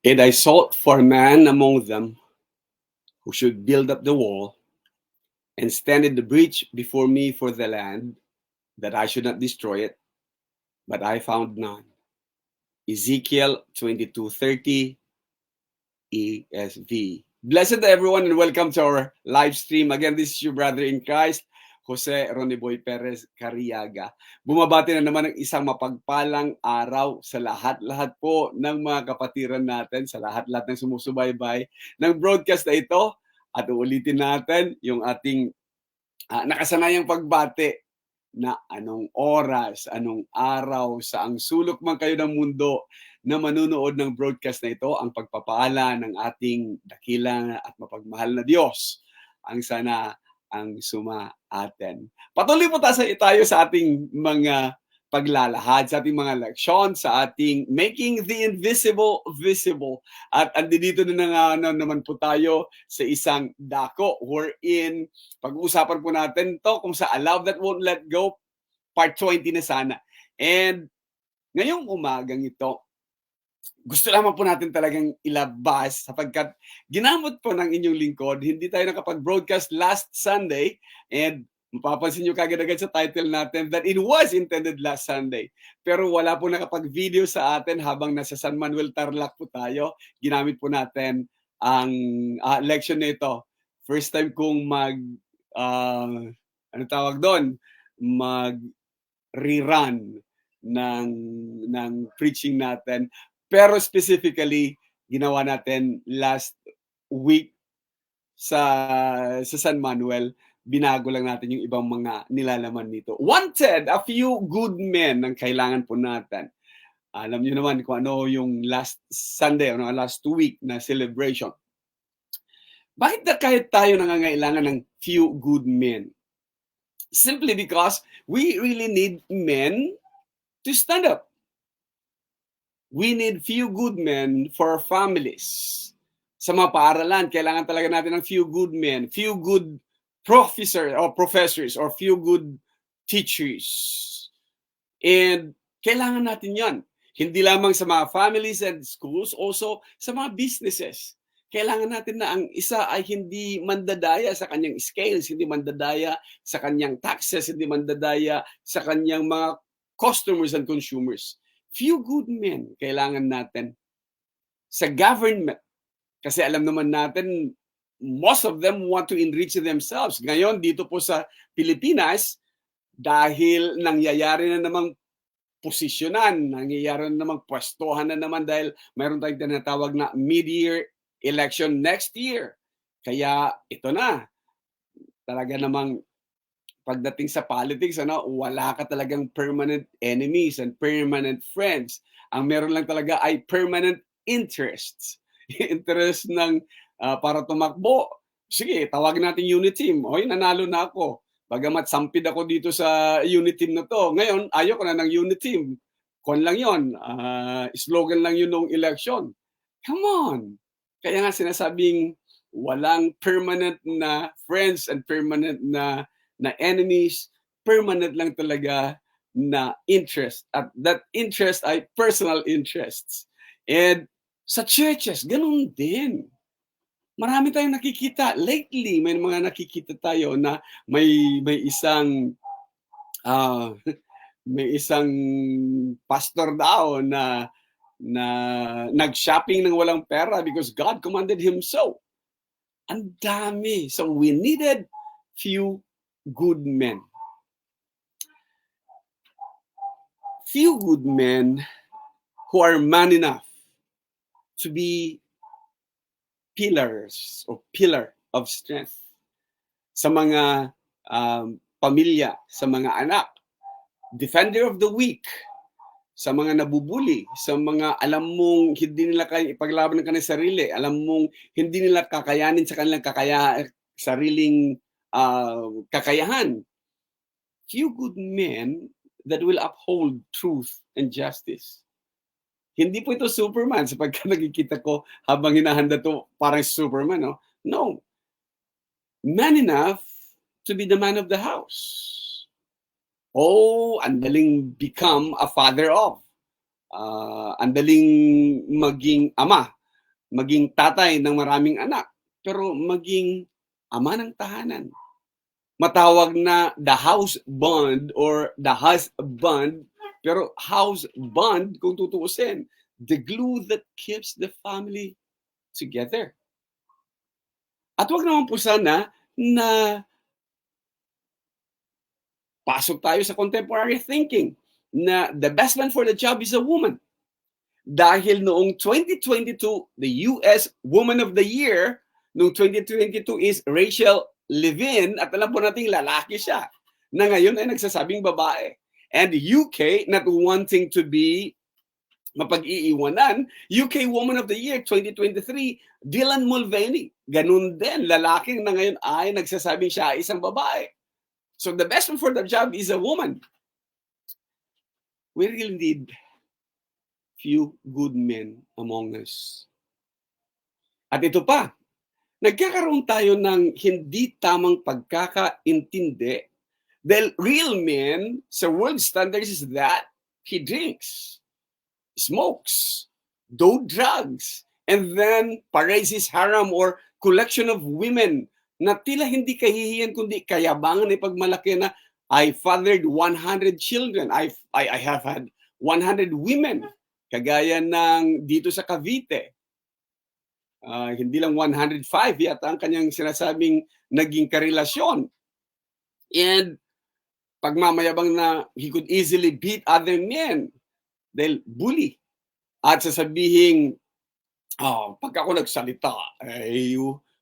And I sought for a man among them who should build up the wall and stand in the breach before me for the land, that I should not destroy it, but I found none. Ezekiel 22:30 ESV. Blessed everyone and welcome to our live stream. Again, this is your brother in Christ, Jose Roniboy Perez Cariaga. Bumabati na naman ng isang mapagpalang araw sa lahat-lahat po ng mga kapatiran natin, sa lahat-lahat ng sumusubaybay ng broadcast na ito. At uulitin natin yung ating nakasanayang pagbati na anong oras, anong araw, saang sulok man kayo ng mundo na manunood ng broadcast na ito, ang pagpapaala ng ating dakila at mapagmahal na Diyos ang sana ang suma-atin. Patuloy po tayo sa ating mga paglalahad, sa ating mga leksyon, sa ating Making the Invisible Visible. At andito na naman po tayo sa isang dako wherein pag-uusapan po natin to kung sa A Love That Won't Let Go, part 20 na sana. And ngayong umagang ito, gusto lamang po natin talagang ilabas sapagkat ginamot po ng inyong lingkod. Hindi tayo nakapag-broadcast last Sunday and mapapansin nyo kagad-agad sa title natin that it was intended last Sunday. Pero wala po nakapag-video sa atin habang nasa San Manuel Tarlac po tayo. Ginamit po natin ang lection nito. First time kong ano tawag doon? Mag-rerun ng preaching natin. Pero specifically, ginawa natin last week sa San Manuel, binago lang natin yung ibang mga nilalaman nito. Wanted, a few good men ang kailangan po natin. Alam niyo naman kung ano yung last Sunday, ano, last week na celebration. Bakit na kahit tayo nangangailangan ng few good men? Simply because we really need men to stand up. We need few good men for our families. Sa mga paaralan, kailangan talaga natin ng few good men, few good professors, or few good teachers. And kailangan natin yan. Hindi lamang sa mga families and schools, also sa mga businesses. Kailangan natin na ang isa ay hindi mandadaya sa kanyang scales, hindi mandadaya sa kanyang taxes, hindi mandadaya sa kanyang mga customers and consumers. Few good men kailangan natin sa government. Kasi alam naman natin, most of them want to enrich themselves. Ngayon, dito po sa Pilipinas, dahil nangyayari na namang posisyonan, nangyayari na namang pwestuhan na naman dahil mayroon tayong tinatawag na mid-year election next year. Kaya ito na, talaga namang pagdating sa politics, wala ka talagang permanent enemies and permanent friends. Ang meron lang talaga ay permanent interests. Interest ng para tumakbo. Sige, tawagin natin unit team. Hoy, nanalo na ako. Bagamat sampid ako dito sa unit team na to. Ngayon, ayoko na ng unit team. Kon lang yon, slogan lang yun nung election. Come on. Kaya nga sinasabing walang permanent na friends and permanent na enemies. Permanent lang talaga na interest. At that interest ay personal interests. And sa churches, ganun din. Marami tayong nakikita. Lately, may mga nakikita tayo na may isang may isang pastor daw na nag-shopping ng walang pera because God commanded him so. Ang dami. So we needed few good men. Few good men who are man enough to be pillars or pillar of strength sa mga pamilya, sa mga anak, defender of the weak, sa mga nabubuli, sa mga alam mong hindi nila kaya ipaglaban ng kanilang sarili, alam mong hindi nila kakayanin sa kanilang sariling kakayahan. Few good men that will uphold truth and justice. Hindi po ito Superman sapagkat nakikita ko habang hinahanda to parang Superman, no? No. Man enough to be the man of the house. Oh, andaling become a father of. Andaling maging ama. maging tatay ng maraming anak, pero maging ama ng tahanan. Matawag na the house bond or the husband, pero house bond kung tutuusin, the glue that keeps the family together. At wag naman po sana na pasok tayo sa contemporary thinking na the best man for the job is a woman. Dahil noong 2022, the US Woman of the Year, noong 2022 is Rachel Levine, at alam po natin lalaki siya, na ngayon ay nagsasabing babae. And UK, not wanting to be mapag-iiwanan, UK Woman of the Year 2023, Dylan Mulvaney. Ganun din, lalaki na ngayon ay nagsasabing siya ay isang babae. So the best one for the job is a woman. We really need few good men among us. At ito pa, nagkakaroon tayo ng hindi tamang pagkakaintindi dahil real men sa world standards is that he drinks, smokes, do drugs, and then parades his harem or collection of women na tila hindi kahihiyan kundi kayabangan na pagmalaki na I fathered 100 children. I have had 100 women. Kagaya ng dito sa Cavite. Hindi lang 105 yata ang kanyang sinasabing naging karelasyon. And pagmamayabang na he could easily beat other men dahil bully. At sasabihin, pag ako nagsalita,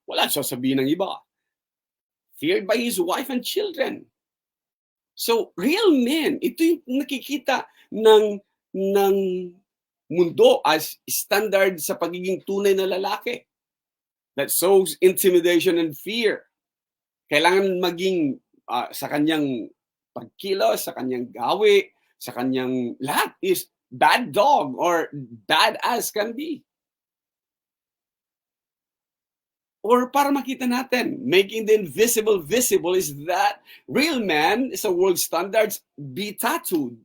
wala sasabihin ng iba. Feared by his wife and children. So, real men, ito yung nakikita ng mundo as standard sa pagiging tunay na lalaki that shows intimidation and fear. Kailangan maging sa kanyang pagkilos, sa kanyang gawi, sa kanyang lahat is bad dog or bad as can be. Or para makita natin, making the invisible visible is that real man sa world standards be tattooed.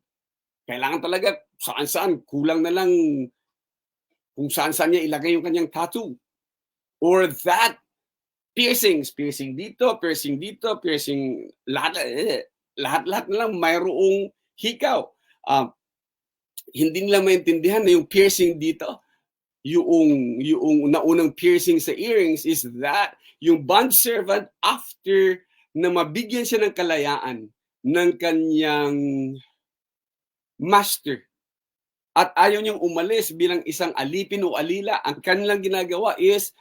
Kailangan talaga saan-saan, kulang na lang kung saan-saan niya ilagay yung kanyang tattoo. Or that piercing dito, piercing lahat na lang mayroong hikaw. Hindi nila maintindihan na yung piercing dito, yung naunang piercing sa earrings is that yung bondservant after na mabigyan siya ng kalayaan ng kanyang master at ayaw niyang umalis bilang isang alipin o alila, ang kanilang ginagawa is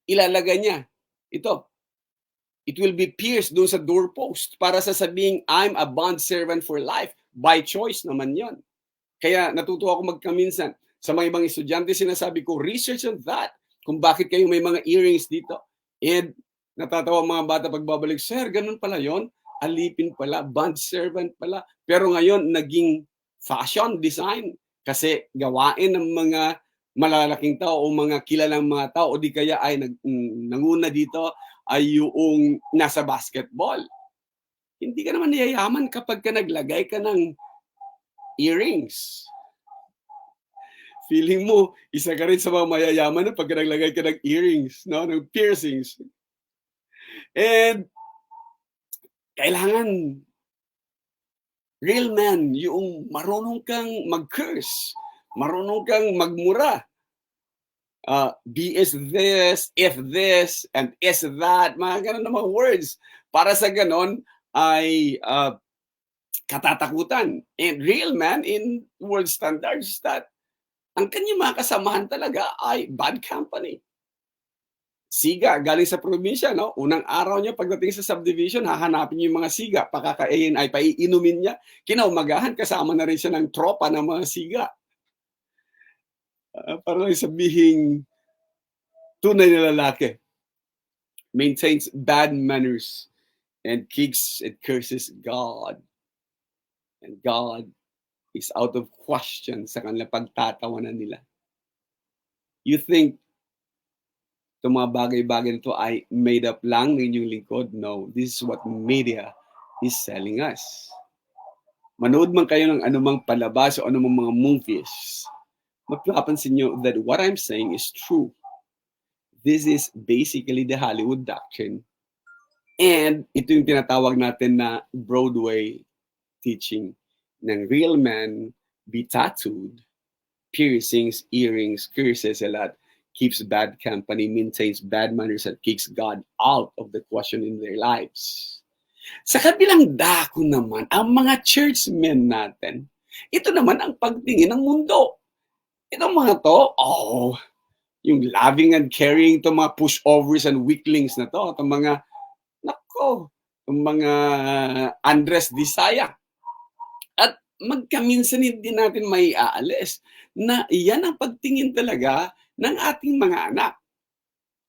ilalagay niya ito. It will be pierced doon sa doorpost para sasabihin, I'm a bond servant for life. By choice naman yon. Kaya natutuwa ako magkaminsan. Sa mga ibang estudyante, sinasabi ko, research on that. Kung bakit kayo may mga earrings dito. And natatawa mga bata pagbabalik, sir, ganun pala yon. Alipin pala, bond servant pala. Pero ngayon, naging fashion design. Kasi gawain ng mga malalaking tao o mga kilalang mga tao o di kaya ay nanguna dito ay yung nasa basketball. Hindi ka naman yayaman kapag ka naglagay ka ng earrings. Feeling mo, isa ka rin sa mga mayayaman na pag naglagay ka ng earrings, no? Ng piercings. And kailangan real man, yung marunong kang mag-curse, marunong kang magmura. Be is this, if this, and is that, mga ganun na mga words. Para sa ganon ay katatakutan. And real man in world standards that ang kanyang mga kasamahan talaga ay bad company. Siga, galing sa probinsya, no? Unang araw niya pagdating sa subdivision, hahanapin niya yung mga siga, pakakain ay paiinumin niya. Kinaumagahan, kasama na rin siya ng tropa ng mga siga. Para lang sabihin, tunay na lalaki maintains bad manners and kicks and curses God. And God is out of question sa kanilang pagtatawanan nila. You think itong mga bagay-bagay nito ay made up lang ng inyong lingkod? No, this is what media is selling us. Manood man kayo ng anumang palabas o anumang mga movies, mapapansin nyo that what I'm saying is true. This is basically the Hollywood doctrine. And ito yung tinatawag natin na Broadway teaching ng real man be tattooed, piercings, earrings, curses a lot, keeps bad company, maintains bad manners, and kicks God out of the question in their lives. Sa kabilang dako naman, ang mga churchmen natin, ito naman ang pagtingin ng mundo. Itong mga to, yung loving and caring, itong mga pushovers and weaklings na to, itong mga, nako, itong mga Andres Disaya. At magkaminsan hindi natin may aalis na yan ang pagtingin talaga ng ating mga anak.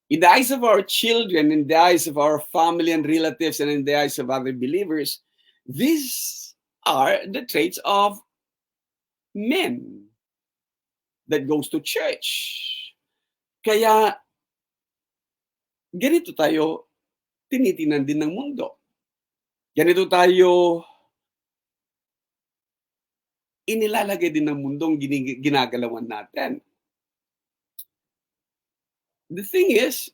In the eyes of our children, in the eyes of our family and relatives, and in the eyes of other believers, these are the traits of men that goes to church. Kaya, ganito tayo tinitinan din ng mundo. Ganito tayo inilalagay din ng mundong ginagalawan natin. The thing is,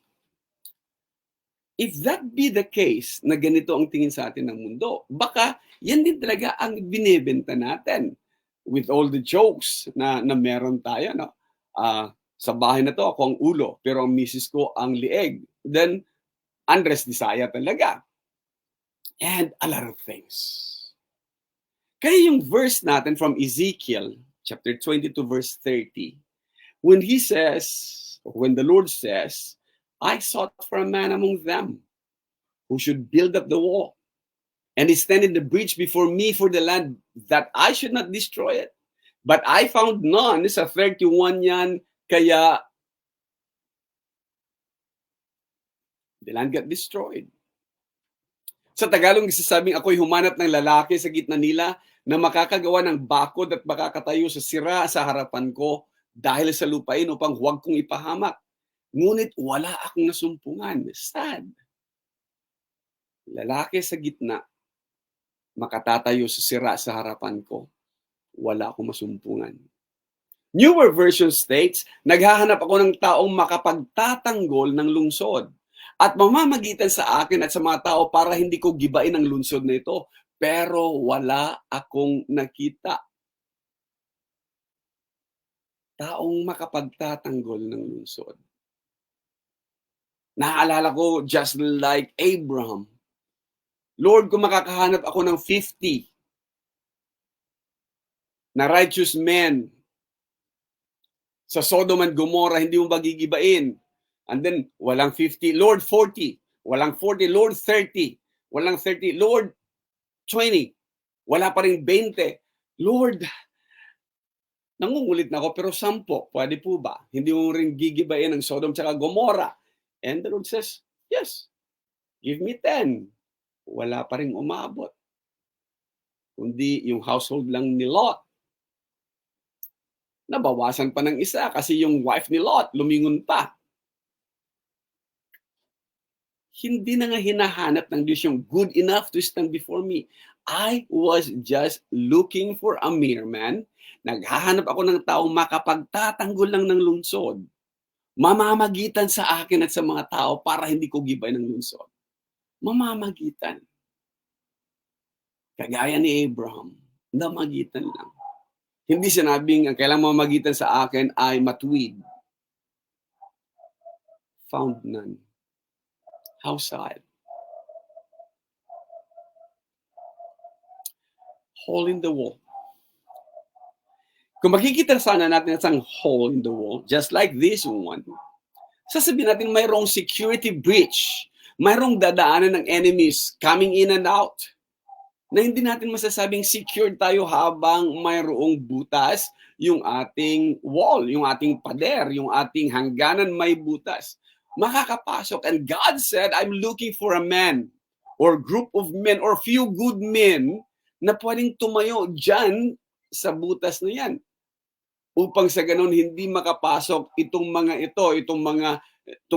if that be the case, na ganito ang tingin sa atin ng mundo, baka yan din talaga ang binibenta natin. With all the jokes na meron tayo, no? Sa bahay na to, ako ang ulo, pero ang misis ko ang lieg. Then, Andres Disaya talaga. And a lot of things. Kaya yung verse natin from Ezekiel, chapter 22, verse 30, when he says, when the Lord says, I sought for a man among them who should build up the wall and stand in the breach before me for the land, that I should not destroy it. But I found none. Sa 31 yan, kaya the land got destroyed. Sa Tagalog, isasabing ako'y humanap ng lalaki sa gitna nila na makakagawa ng bakod at makakatayo sa sira sa harapan ko dahil sa lupain upang huwag kong ipahamak. Ngunit wala akong nasumpungan. Sad. Lalaki sa gitna, makatatayo sa sira sa harapan ko. Wala akong masumpungan. Newer version states, naghahanap ako ng taong makapagtatanggol ng lungsod at mamamagitan sa akin at sa mga tao para hindi ko gibain ang lungsod na ito. Pero wala akong nakita. Taong makapagtatanggol ng lungsod. Naalala ko, just like Abraham, Lord, kung makakahanap ako ng 50 na righteous men sa Sodom and Gomorrah, hindi mo magigibain. And then, walang 50. Lord, 40. Walang 40. Lord, 30. Walang 30. Lord, 20. Wala pa rin 20. Lord, nangungulit na ako, pero 10. Pwede po ba? Hindi mo rin gigibain ang Sodom at Gomorrah. And the Lord says, yes, give me 10. Wala pa rin umabot. Kundi yung household lang ni Lot. Nabawasan pa ng isa kasi yung wife ni Lot lumingon pa. Hindi na nga hinahanap ng Diyos yung good enough to stand before me. I was just looking for a mere man. Naghahanap ako ng taong makapagtatanggol lang ng lungsod. Mamamagitan sa akin at sa mga tao para hindi ko gibay ng lungsod. Mamamagitan. Kagaya ni Abraham, namagitan lang. Hindi sinabing ang kailangang mamagitan sa akin ay matuwid. Found none. How sad. Hole in the wall. Kung makikita sana natin isang hole in the wall, just like this one, sasabihin natin mayroong security breach, mayroong dadaanan ng enemies coming in and out, na hindi natin masasabing secured tayo habang mayroong butas yung ating wall, yung ating pader, yung ating hangganan may butas. Makakapasok. And God said, I'm looking for a man or group of men or few good men na pwedeng tumayo dyan sa butas na yan. Upang sa ganun hindi makapasok itong mga ito, itong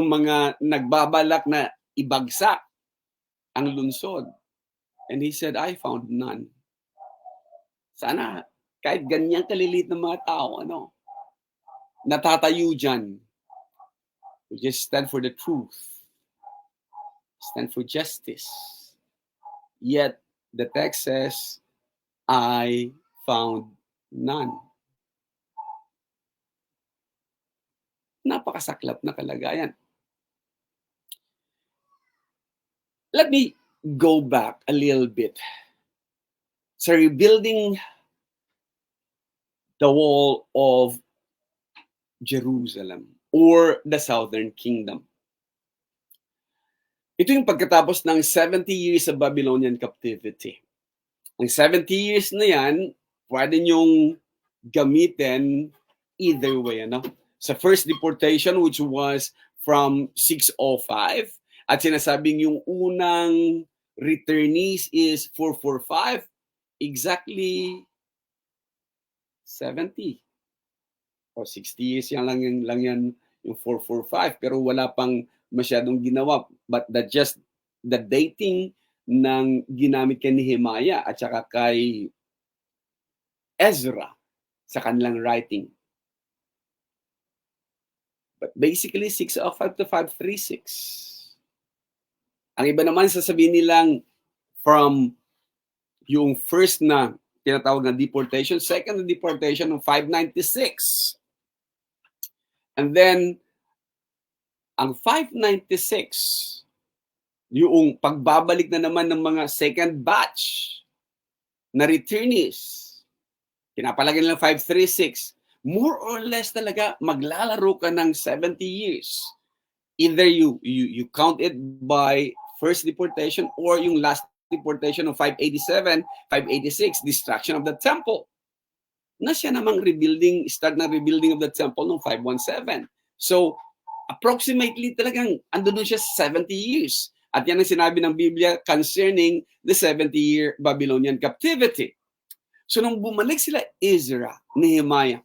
mga nagbabalak na ibagsak ang lungsod. And he said, I found none. Sana kahit ganyan kaliliit ng mga tao, natatayo dyan. We just stand for the truth. Stand for justice. Yet, the text says, I found none. Napakasaklap na kalagayan. Let me go back a little bit. So rebuilding the wall of Jerusalem or the Southern Kingdom. Ito yung pagkatapos ng 70 years of Babylonian captivity. Ang 70 years na yan, pwede nyong gamitin either way. Ano? Sa first deportation, which was from 605, at sinasabing yung unang returnees is 445, exactly 70 or 60 years yan lang yan yung 445, pero wala pang masyadong ginawa, but just the dating ng ginamit kay Nehemiah at saka kay Ezra sa kanilang writing. But basically 605 to 536. Ang iba naman sasabihin nilang from yung first na tinatawag na deportation, second na deportation ng 596. And then ang 596, yung pagbabalik na naman ng mga second batch na returnees, pinapalagay nilang 536. More or less talaga maglalaro ka ng 70 years. Either you count it by first deportation or yung last deportation of 587, 586, destruction of the temple. Na siya namang start na rebuilding of the temple noong 517. So, approximately talagang andun siya 70 years. At yan ang sinabi ng Biblia concerning the 70-year Babylonian captivity. So, nung bumalik sila Ezra, Nehemiah,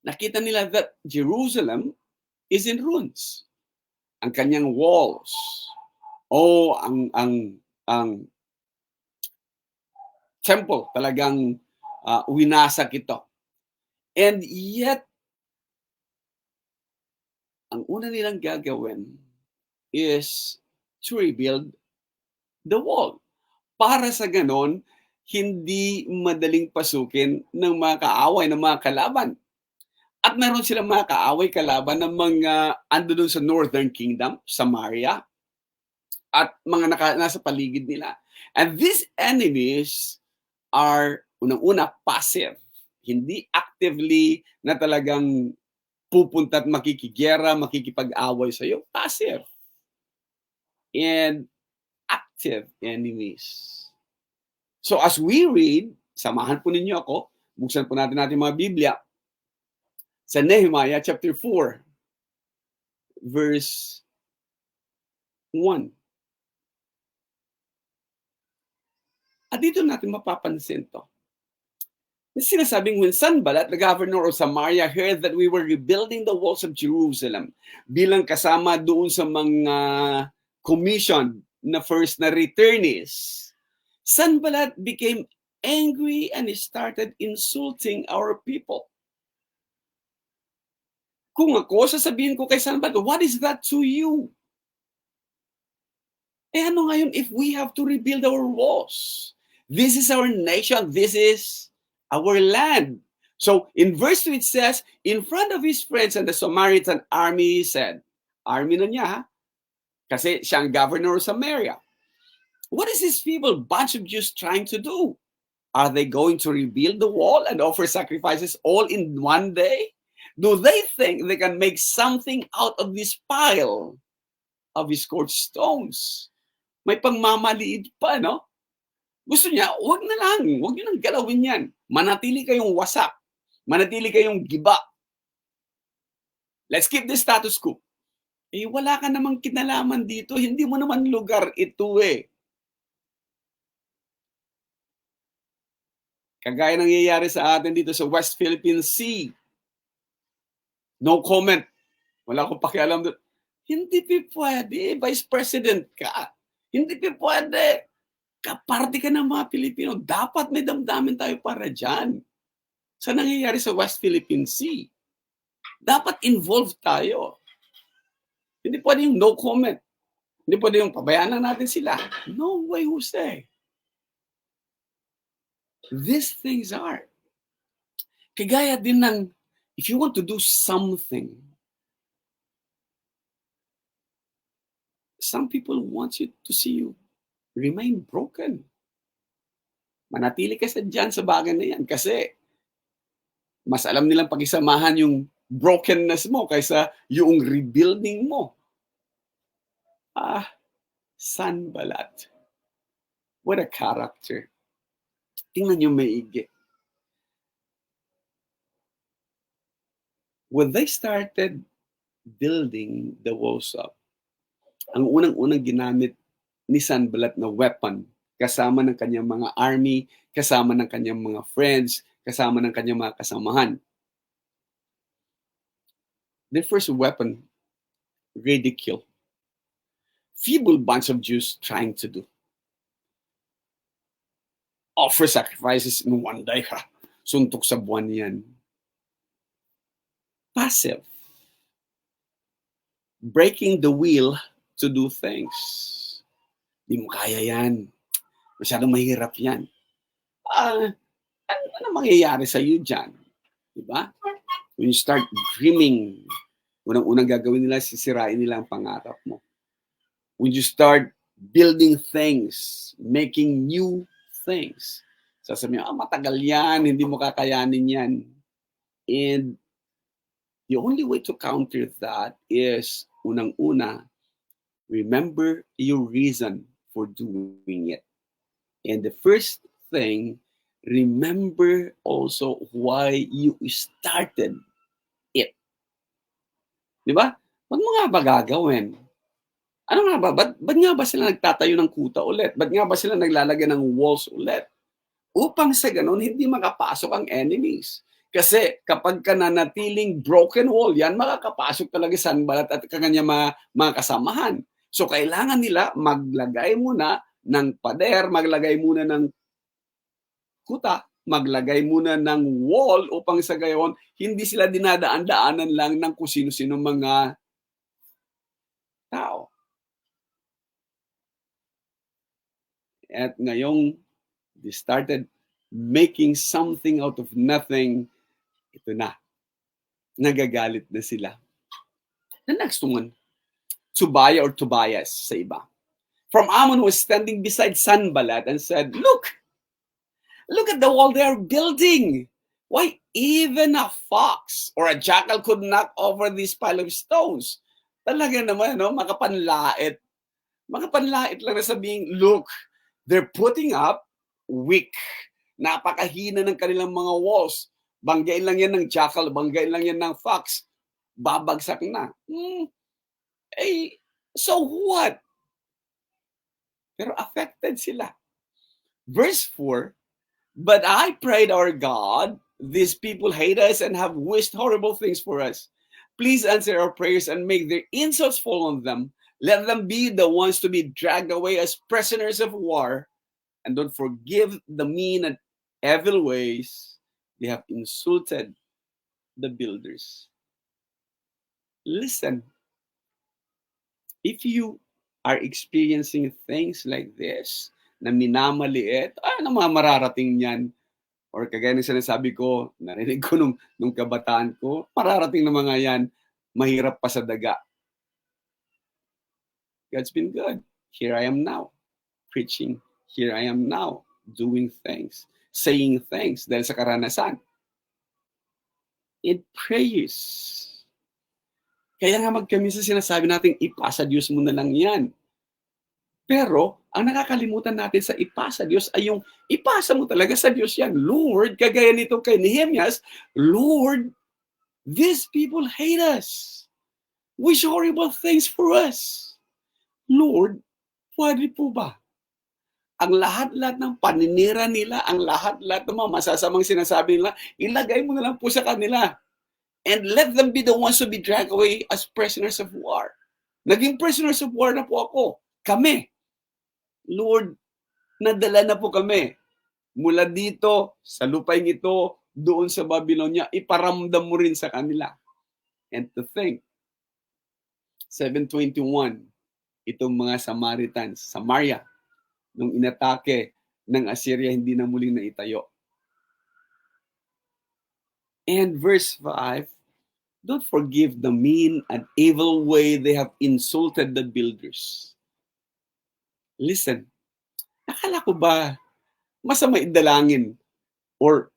nakita nila that Jerusalem is in ruins. Ang kanyang walls. Ang temple talagang winasak ito. And yet, ang una nilang gagawin is to rebuild the wall. Para sa ganon, hindi madaling pasukin ng mga kaaway, ng mga kalaban. At meron silang mga kaaway kalaban ng mga ando dun sa Northern Kingdom, Samaria, at mga nasa paligid nila. And these enemies are, unang-una, passive. Hindi actively na talagang pupunta at makikigera, makikipag-away sa iyo. Passive. And active enemies. So as we read, samahan po ninyo ako, buksan po natin mga Biblia, sa Nehemiah chapter 4, verse 1. At dito natin mapapansin to. Sinasabing, when Sanballat, the governor of Samaria, heard that we were rebuilding the walls of Jerusalem, bilang kasama doon sa mga commission na first na returnees, Sanballat became angry and he started insulting our people. Kung ako, sasabihin ko kay Sanballat, what is that to you? Ano ngayon if we have to rebuild our walls? This is our nation. This is our land. So in verse 2 it says, in front of his friends and the Samaritan army, he said, army na niya ha? Kasi siyang governor of Samaria. What is this feeble bunch of Jews trying to do? Are they going to rebuild the wall and offer sacrifices all in one day? Do they think they can make something out of this pile of scorched stones? May pangmamaliit pa, no? Gusto niya, wag na lang. Wag niyo nang galawin yan. Manatili kayong wasak. Manatili kayong giba. Let's keep the status quo. Wala ka namang kinalaman dito. Hindi mo naman lugar ito eh. Kagaya nangyayari sa atin dito sa West Philippine Sea. No comment. Wala akong pakialam doon. Hindi pwede. Vice President ka. Hindi pwede. Kaparte ka ng mga Pilipino. Dapat may damdamin tayo para dyan. Sa nangyayari sa West Philippine Sea. Dapat involved tayo. Hindi pwede yung no comment. Hindi pwede yung pabayaan lang natin sila. No way, Jose. These things are. Kagaya din ng, if you want to do something, some people want you to see you remain broken. Manatili ka dyan sa bagay na yan kasi mas alam nilang pakisamahan yung brokenness mo kaysa yung rebuilding mo. Sanballat. What a character. Tingnan niyo maigi. When they started building the walls up, ang unang-unang ginamit ni Sanballat na weapon, kasama ng kanyang mga army, kasama ng kanyang mga friends, kasama ng kanyang mga kasamahan. Their first weapon, ridicule. Feeble bunch of Jews trying to do. Offer sacrifices in one day, ha? Suntok sa buwan yan. Passive. Breaking the will to do things. Di mo kaya yan. Masyadong mahirap yan. Ano mangyayari sa iyo dyan? Diba? When you start dreaming, unang-unang gagawin nila, sisirain nila ang pangarap mo. When you start building things, making new things, sasabihin, matagal yan, hindi mo kakayanin yan. And the only way to counter that is, unang-una, remember your reason for doing it. And the first thing, remember also why you started it. Di ba? Ba't mo nga ba gagawin? Ano nga ba? Ba't nga ba sila nagtatayo ng kuta ulit? Ba't nga ba sila naglalagay ng walls ulit? Upang sa ganun, hindi makapasok ang enemies. Kasi kapag ka nanatiling broken wall, yan makakapasok talaga Sanballat at kanyang mga kasamahan. So kailangan nila maglagay muna ng pader, maglagay muna ng kuta, maglagay muna ng wall upang sa gayon, hindi sila dinadaan-daanan lang ng kung sino-sino mga tao. At ngayong they started making something out of nothing, ito na. Nagagalit na sila. The next one, Tobias sa iba. From Ammon was standing beside Sanballat and said, Look at the wall they are building. Why, even a fox or a jackal could knock over this pile of stones. Talaga naman, no? Makapanlait. Makapanlait lang na sabing, look, they're putting up weak. Napakahina ng kanilang mga walls. Banggain lang yan ng jackal, banggain lang yan ng fox. Babagsak na. So what? Pero affected sila. Verse 4, But I prayed our God, these people hate us and have wished horrible things for us. Please answer our prayers and make their insults fall on them. Let them be the ones to be dragged away as prisoners of war. And don't forgive the mean and evil ways they have insulted the builders. Listen, if you are experiencing things like this, na minamaliit, ano mga mararating niyan? Or kagaya ng sinasabi ko, narinig ko nung kabataan ko, mararating na mga yan, mahirap pa sa daga. God's been good. Here I am now, preaching. Here I am now, doing things, saying things dahil sa karanasan. In prayers. Kaya nga magkamisa sinasabi natin, ipasa Diyos mo na lang yan. Pero, ang nakakalimutan natin sa ipasa Diyos ay yung ipasa mo talaga sa Diyos yan. Lord, kagaya nito kay Nehemias, Lord, these people hate us. Wish horrible things for us. Lord, pwede po ba? Ang lahat-lahat ng paninira nila, ang lahat-lahat ng mga masasamang sinasabi nila, ilagay mo na lang po sa kanila. And let them be the ones to be dragged away as prisoners of war. Naging prisoners of war na po ako. Kami. Lord, nadala na po kami. Mula dito, sa lupain ito, doon sa Babylonia, iparamdam mo rin sa kanila. And to think, 721, itong mga Samaritans, Samaria, nung inatake ng Assyria, hindi na muling naitayo. And verse 5, don't forgive the mean and evil way they have insulted the builders. Listen, akala ko ba masama idalangin or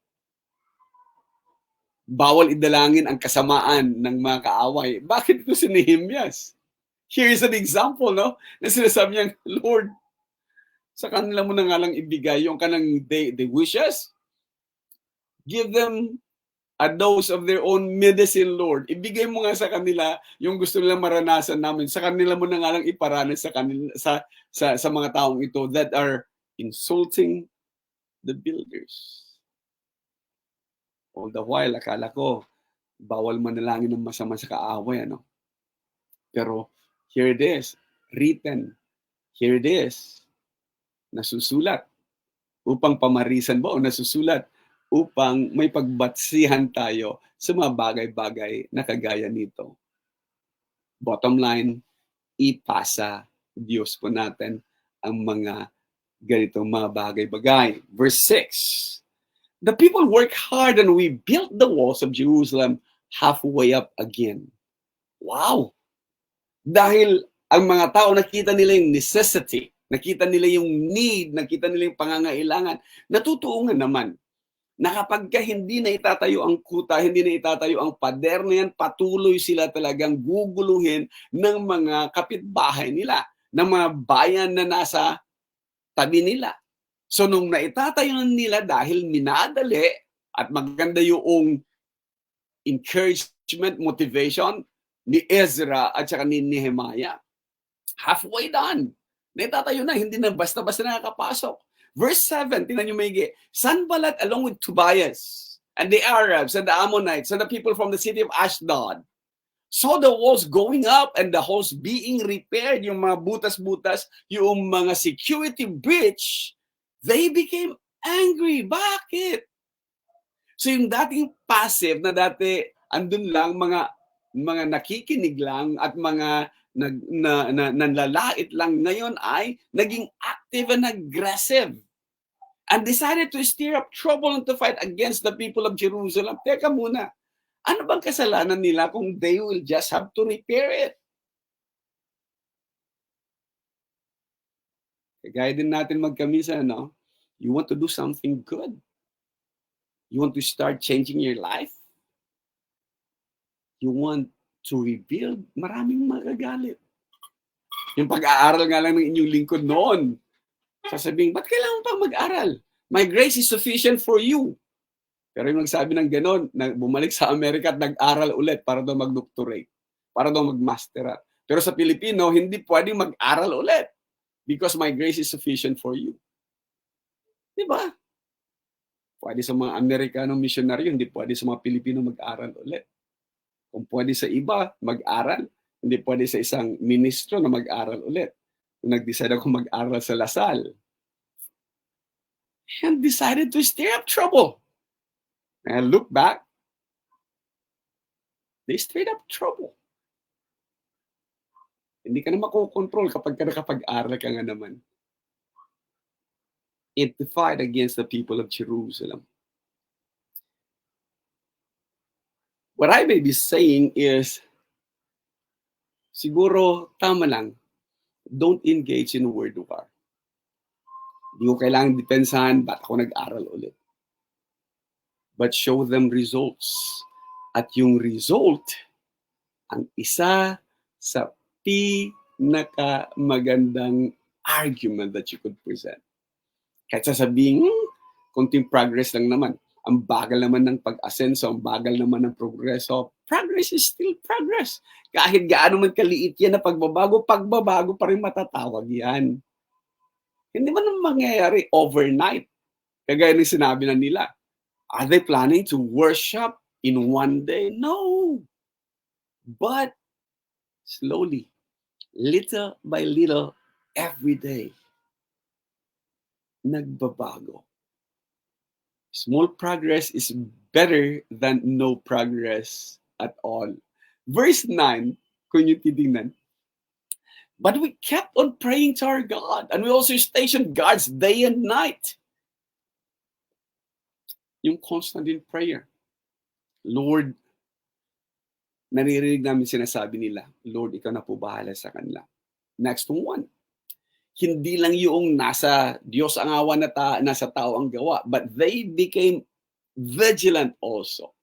bawal idalangin ang kasamaan ng mga kaaway? Bakit ito si Nehemias? Here is an example, no? Na sinasabi niya, Lord, sa kanila mo na nga lang ibigay yung kanang they wishes. Give them a dose of their own medicine, Lord. Ibigay mo nga sa kanila yung gusto nilang maranasan namin. Sa kanila mo na nga lang iparanas sa kanila sa mga taong ito that are insulting the builders. All the while, akala ko, bawal manalangin ng masama sa kaaway, ano? Pero here it is, written. Here it is, nasusulat. Upang pamarisan ba o nasusulat? Upang may pagbatsihan tayo sa mga bagay-bagay na kagaya nito. Bottom line, ipasa Diyos po natin ang mga ganitong mga bagay-bagay. Verse 6, the people work hard and we built the walls of Jerusalem halfway up again. Wow! Dahil ang mga tao nakita nila yung necessity, nakita nila yung need, nakita nila yung pangangailangan, natutuungan naman na kapag hindi na itatayo ang kuta, hindi na itatayo ang pader na yan, patuloy sila talagang guguluhin ng mga kapitbahay nila, ng mga bayan na nasa tabi nila. So nung naitatayo nila dahil minadali at maganda yung encouragement, motivation ni Ezra at saka ni Nehemiah, halfway done. Naitatayo na, hindi na basta-basta nakakapasok. Verse 7, tingnan nyo maigi. Sanballat along with Tobias and the Arabs and the Ammonites and the people from the city of Ashdod saw the walls going up and the halls being repaired, yung mga butas-butas, yung mga security breach, they became angry. Bakit? So yung dating passive na dati andun lang mga nakikinig lang at mga nanlalait lang, ngayon ay naging active and aggressive and decided to stir up trouble and to fight against the people of Jerusalem. Teka muna, ano bang kasalanan nila kung they will just have to repair it? Kagaya din natin magkamisa, no? You want to do something good? You want to start changing your life? You want to rebuild? Maraming magagalit. Yung pag-aaral nga lang ng inyong lingkod noon, sasabihin, ba't kailangan pang mag-aral? My grace is sufficient for you. Pero yung nagsabi ng ganon, bumalik sa Amerika at nag-aral ulit para daw mag-doctorate, para daw mag-masterat. Pero sa Pilipino, hindi pwedeng mag-aral ulit because my grace is sufficient for you. Diba? Pwede sa mga Amerikanong misyonaryo, hindi pwede sa mga Pilipino mag-aral ulit. Kung pwede sa iba, mag-aral, hindi pwede sa isang ministro na mag-aral ulit. Nag-decide ako mag-aral sa Lasal and decided to stir up trouble. And look back, they stirred up trouble. Hindi ka na makokontrol kapag nakapag-aral ka nga naman. It fight against the people of Jerusalem. What I may be saying is, siguro tama lang, don't engage in word war. Hindi ko kailangan depensahan, ba't ako nag-aral ulit? But show them results. At yung result, ang isa sa pinakamagandang argument that you could present. Kahit sasabihin, konting progress lang naman. Ang bagal naman ng pag-asenso, ang bagal naman ng progreso. Progress is still progress. Kahit gaano man kaliit yan na pagbabago pa rin matatawag yan. Hindi man mangyayari overnight. Kagaya ng sinabi na nila, are they planning to worship in one day? No. But slowly, little by little, every day, nagbabago. Small progress is better than no progress at all. Verse 9, kung yung titingnan, but we kept on praying to our God, and we also stationed guards day and night. Yung constant in prayer. Lord, naririnig namin sinasabi nila, Lord, ikaw na po bahala sa kanila. Next one, hindi lang yung nasa Diyos ang awa na nasa tao ang gawa, but they became vigilant also.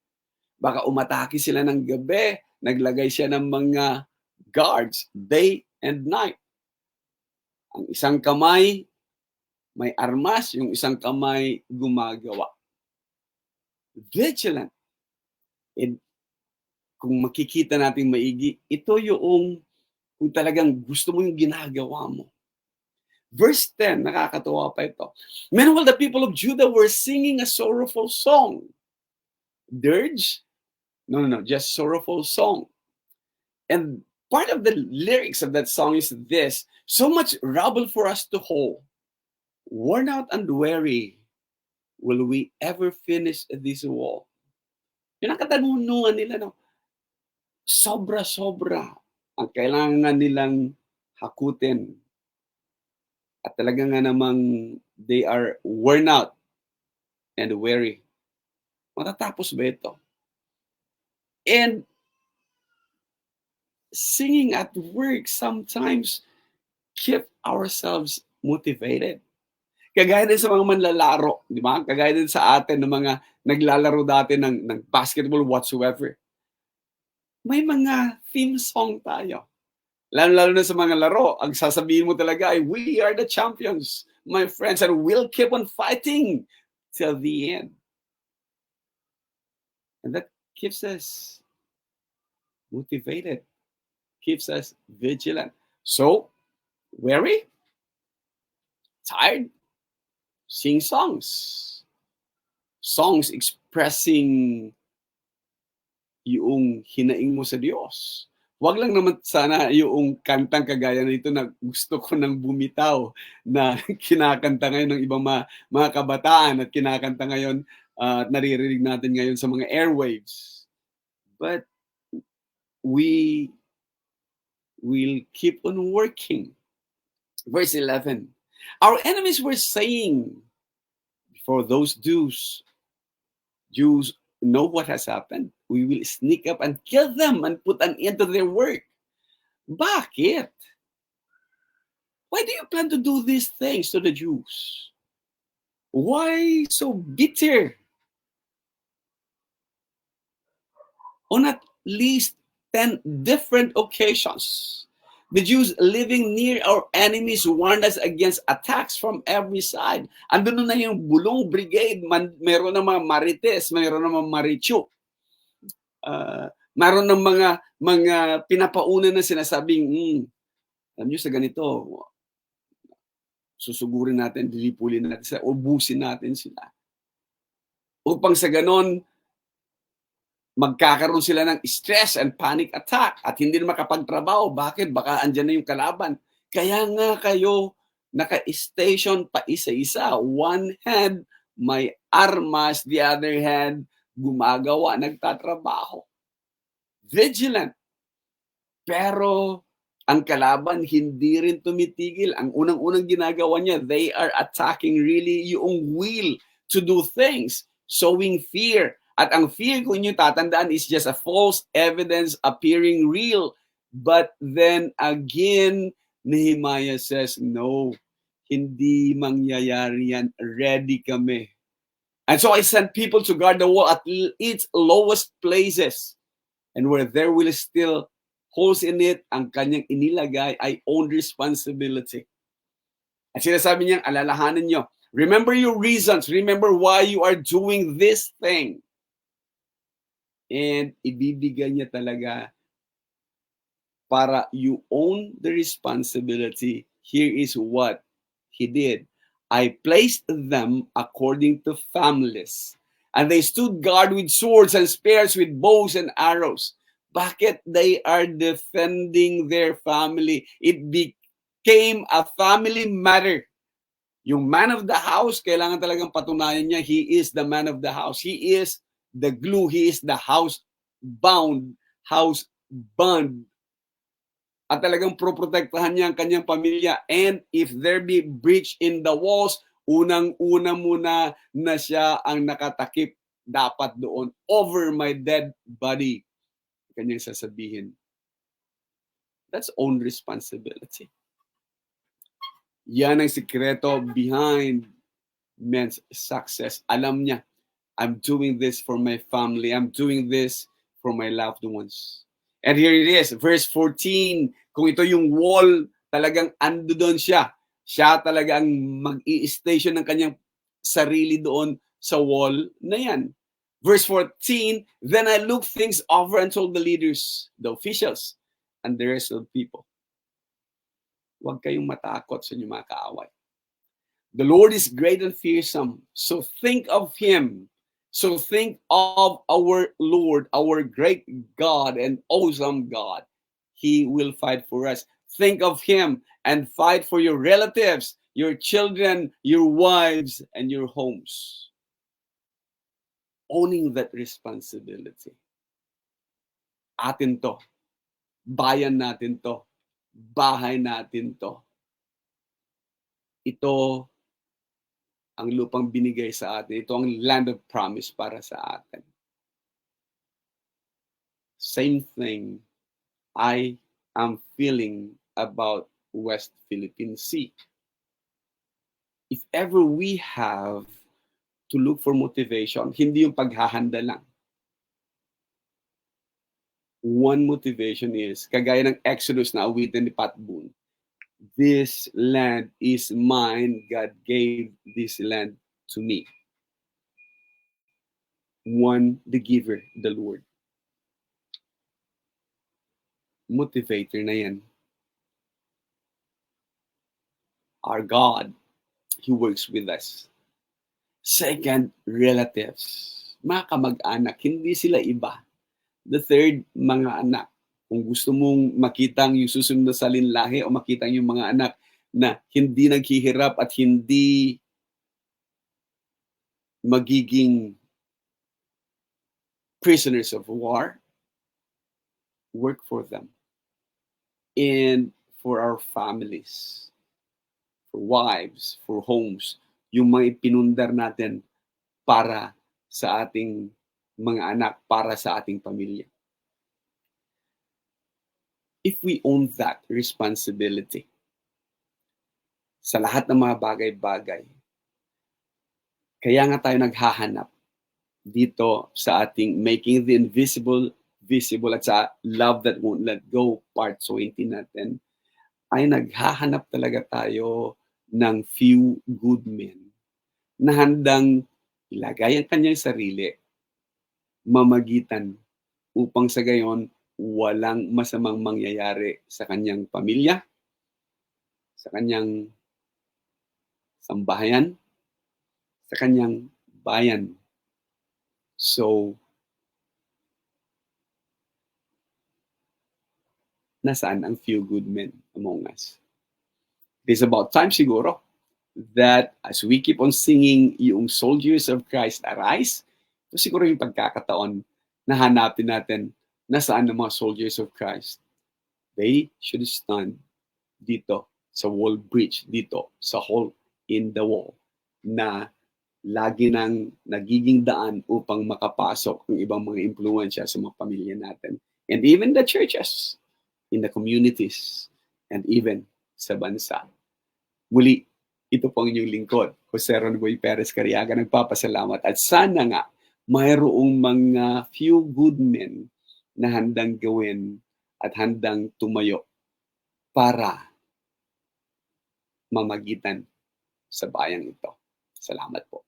Baka umatake sila ng gabi, naglagay siya ng mga guards day and night. Ang isang kamay may armas, yung isang kamay gumagawa. Vigilant. And kung makikita natin maigi, ito yung kung talagang gusto mo yung ginagawa mo. Verse 10, nakakatawa pa ito. Meanwhile, the people of Judah were singing a sorrowful song. Dirge? No, just sorrowful song. And part of the lyrics of that song is this, so much rubble for us to hold. Worn out and weary, will we ever finish this wall? Yun ang katanungan nila, no? Sobra-sobra ang kailangan nilang hakutin. At talaga nga namang they are worn out and weary. Matatapos ba ito? And singing at work sometimes keep ourselves motivated. Kagaya din sa mga manlalaro, di ba? Kagaya din sa atin ng mga naglalaro dati ng basketball whatsoever. May mga theme song tayo. Lalo na sa mga laro, ang sasabihin mo talaga ay, we are the champions, my friends, and we'll keep on fighting till the end. And that keeps us motivated, keeps us vigilant. So, weary? Tired? Sing songs. Songs expressing yung hinaing mo sa Diyos. Wag lang naman sana yung kantang kagaya nito na gusto ko nang bumitaw na kinakanta ngayon ng ibang mga kabataan at kinakanta ngayon at naririnig natin ngayon sa mga airwaves. But we will keep on working. Verse 11. Our enemies were saying, before those Jews know what has happened, we will sneak up and kill them and put an end to their work. Bakit? Why do you plan to do these things to the Jews? Why so bitter? On at least 10 different occasions, the Jews living near our enemies warned us against attacks from every side. Andun na yung Bulong Brigade, meron ng mga Marites, meron ng mga Marichu. Meron ng mga pinapauna na sinasabing, alam nyo sa ganito, susugurin natin, dilipulin natin sila, ubusin natin sila. Upang sa ganon, magkakaroon sila ng stress and panic attack at hindi na makapagtrabaho. Bakit? Baka andyan na yung kalaban. Kaya nga kayo naka-station pa isa-isa. One hand, may armas. The other hand, gumagawa, nagtatrabaho. Vigilant. Pero ang kalaban hindi rin tumitigil. Ang unang-unang ginagawa niya, they are attacking really yung will to do things, sowing fear. At ang fear, kung inyo tatandaan, is just a false evidence appearing real. But then again, Nehemiah says, no, hindi mangyayari yan. Ready kami. And so I sent people to guard the wall at its lowest places. And where there will still holes in it, ang kanyang inilagay ay own responsibility. At sinasabi niyang, alalahanin niyo, remember your reasons, remember why you are doing this thing. And ibibigay niya talaga para you own the responsibility. Here is what he did. I placed them according to families. And they stood guard with swords and spears, with bows and arrows. Bakit? They are defending their family. It became a family matter. Yung man of the house, kailangan talagang patunayan niya, he is the man of the house. He is the glue. He is the house-bound, house bond at talagang proprotektahan niya ang kanyang pamilya. And if there be breach in the walls, unang-una muna na siya ang nakatakip dapat doon over my dead body. Kanyang sasabihin. That's own responsibility. Yan ang sikreto behind men's success. Alam niya, I'm doing this for my family. I'm doing this for my loved ones. And here it is, verse 14. Kung ito yung wall, talagang ando doon siya. Siya talaga ang mag-i-station ng kanyang sarili doon sa wall na yan. Verse 14, then I looked things over and told the leaders, the officials, and the rest of the people. Huwag kayong matakot sa inyong mga kaaway. The Lord is great and fearsome. So think of Him. So think of our Lord, our great God and awesome God. He will fight for us. Think of Him and fight for your relatives, your children, your wives, and your homes. Owning that responsibility. Atin to. Bayan natin to. Bahay natin to. Ito ang lupang binigay sa atin. Ito ang land of promise para sa atin. Same thing I am feeling about West Philippine Sea. If ever we have to look for motivation, hindi yung paghahanda lang. One motivation is, kagaya ng Exodus na awitin ni Pat Boone, this land is mine. God gave this land to me. One, the giver, the Lord. Motivator na yan. Our God, He works with us. Second, relatives. Mga kamag-anak, hindi sila iba. The third, mga anak. Kung gusto mong makitang yung susunod na salinlahi o makitang yung mga anak na hindi naghihirap at hindi magiging prisoners of war, work for them. And for our families, for wives, for homes, yung mga ipinundar natin para sa ating mga anak, para sa ating pamilya. If we own that responsibility sa lahat ng mga bagay-bagay, kaya nga tayo naghahanap dito sa ating making the invisible visible at sa love that won't let go, part 20 natin, ay naghahanap talaga tayo ng few good men na handang ilagay ang kanyang sarili, mamagitan upang sa gayon walang masamang mangyayari sa kanyang pamilya, sa kanyang sambahayan, sa kanyang bayan. So, nasaan ang few good men among us? It is about time siguro that as we keep on singing yung Soldiers of Christ Arise, ito siguro yung pagkakataon na hanapin natin nasaan ang mga soldiers of Christ. They should stand dito sa wall bridge, dito sa hole in the wall na lagi nang nagiging daan upang makapasok ng ibang mga impluensya sa mga pamilya natin. And even the churches, in the communities, and even sa bansa. Muli, ito po ang inyong lingkod, Jose Ronboy Perez Cariaga, nagpapasalamat. At sana nga, mayroong mga few good men na handang gawin at handang tumayo para mamagitan sa bayang ito. Salamat po.